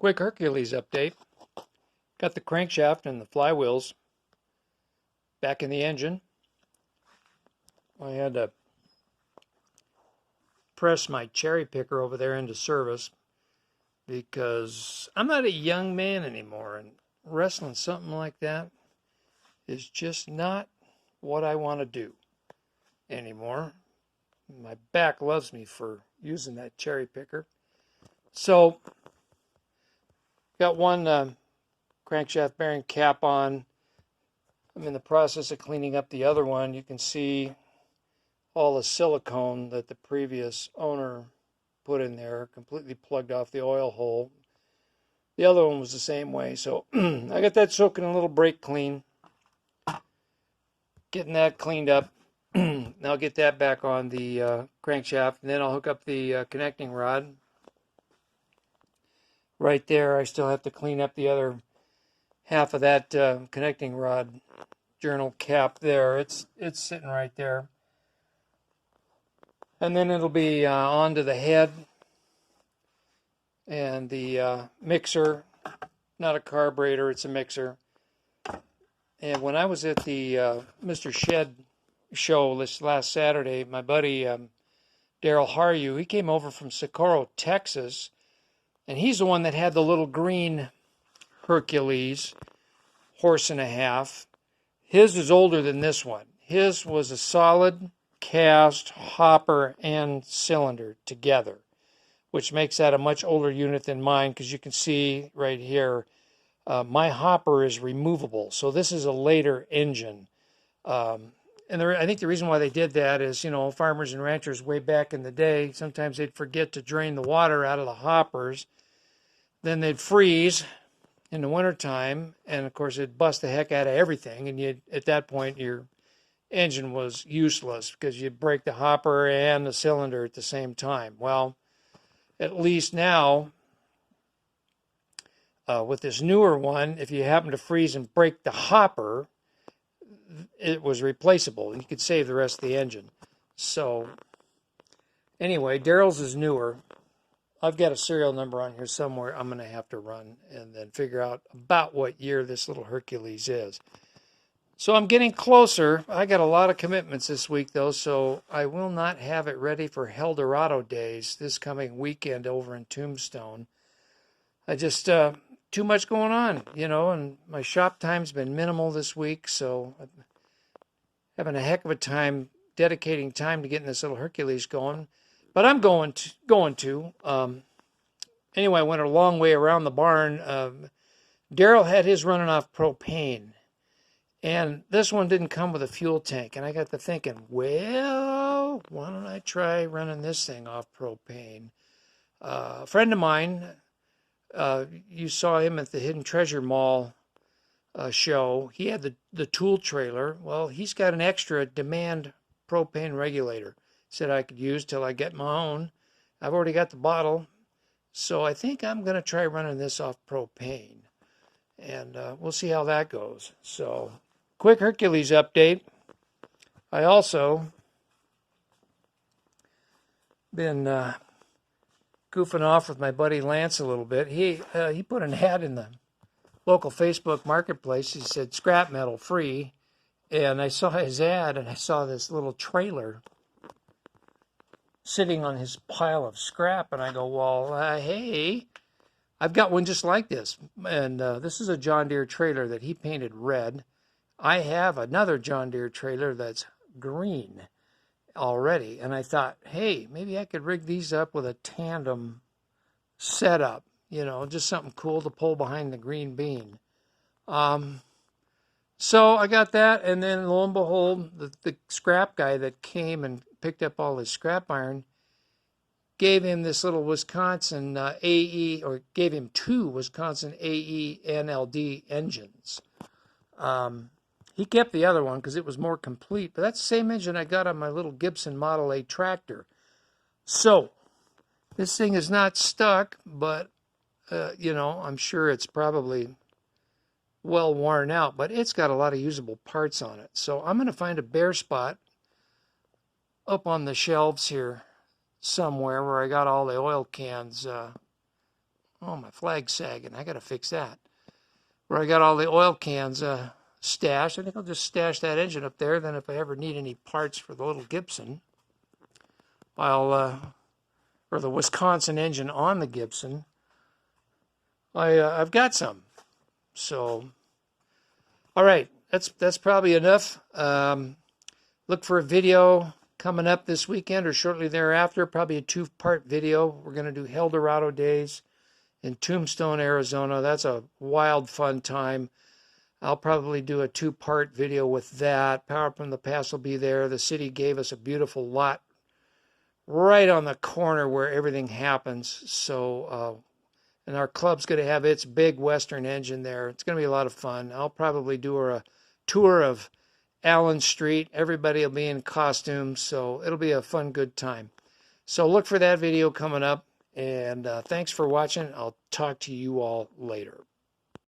Quick Hercules update. Got the crankshaft and the flywheels back in the engine. I had to press my cherry picker over there into service because I'm not a young man anymore, and wrestling something like that is just not what I want to do anymore. My back loves me for using that cherry picker. So, got one crankshaft bearing cap on. I'm in the process of cleaning up the other one. You can see all the silicone that the previous owner put in there, completely plugged off the oil hole. The other one was the same way. So I got that soaking a little brake clean. Getting that cleaned up. I'll get that back on the crankshaft, and then I'll hook up the connecting rod. Right there, I still have to clean up the other half of that connecting rod journal cap there. It's sitting right there. And then it'll be onto the head and the mixer. Not a carburetor, it's a mixer. And when I was at the Mr. Shed show this last Saturday, my buddy Daryl Haryu, he came over from Socorro, Texas, and he's the one that had the little green Hercules, horse and a half. His is older than this one. His was a solid cast, hopper, and cylinder together, which makes that a much older unit than mine, because you can see right here, my hopper is removable. So this is a later engine. I think the reason why they did that is, farmers and ranchers way back in the day, sometimes they'd forget to drain the water out of the hoppers. Then they'd freeze in the wintertime, and of course it'd bust the heck out of everything. And at that point, your engine was useless because you'd break the hopper and the cylinder at the same time. Well, at least now, with this newer one, if you happen to freeze and break the hopper, it was replaceable. You could save the rest of the engine. So, anyway, Daryl's is newer. I've got a serial number on here somewhere I'm going to have to run and then figure out about what year this little Hercules is. So I'm getting closer. I got a lot of commitments this week, though, so I will not have it ready for Helldorado days this coming weekend over in Tombstone. I just, too much going on, and my shop time's been minimal this week, so I'm having a heck of a time dedicating time to getting this little Hercules going. But I'm going to. Anyway, I went a long way around the barn. Daryl had his running off propane. And this one didn't come with a fuel tank. And I got to thinking, well, why don't I try running this thing off propane? A friend of mine, you saw him at the Hidden Treasure Mall show. He had the tool trailer. Well, he's got an extra demand propane regulator. Said I could use till I get my own. I've already got the bottle. So I think I'm going to try running this off propane. And we'll see how that goes. So, quick Hercules update. I also been goofing off with my buddy Lance a little bit. He put an ad in the local Facebook marketplace. He said scrap metal free. And I saw his ad, and I saw this little trailer sitting on his pile of scrap, and I go, well, hey, I've got one just like this, and this is a John Deere trailer that he painted red. I have another John Deere trailer that's green already, and I thought, hey, maybe I could rig these up with a tandem setup, just something cool to pull behind the green bean. So I got that, and then lo and behold, the scrap guy that came and picked up all his scrap iron gave him this little Wisconsin AE, or gave him two Wisconsin AE NLD engines. He kept the other one because it was more complete, but that's the same engine I got on my little Gibson Model A tractor. So this thing is not stuck, but, I'm sure it's probably well worn out, but it's got a lot of usable parts on it. So I'm going to find a bare spot up on the shelves here somewhere where I got all the oil cans Oh, my flag's sagging. I got to fix that. Where I got all the oil cans stashed. I think I'll just stash that engine up there. Then if I ever need any parts for the little Gibson, or the Wisconsin engine on the Gibson, I've got some. So, all right, that's probably enough. Look for a video coming up this weekend or shortly thereafter, probably a 2-part video. We're going to do Helldorado days in Tombstone, Arizona. That's a wild, fun time. I'll probably do a 2-part video with that. Power from the Past will be there. The city gave us a beautiful lot right on the corner where everything happens. So, and our club's going to have its big Western engine there. It's going to be a lot of fun. I'll probably do a tour of Allen Street. Everybody will be in costumes, so it'll be a fun, good time. So look for that video coming up. And thanks for watching. I'll talk to you all later.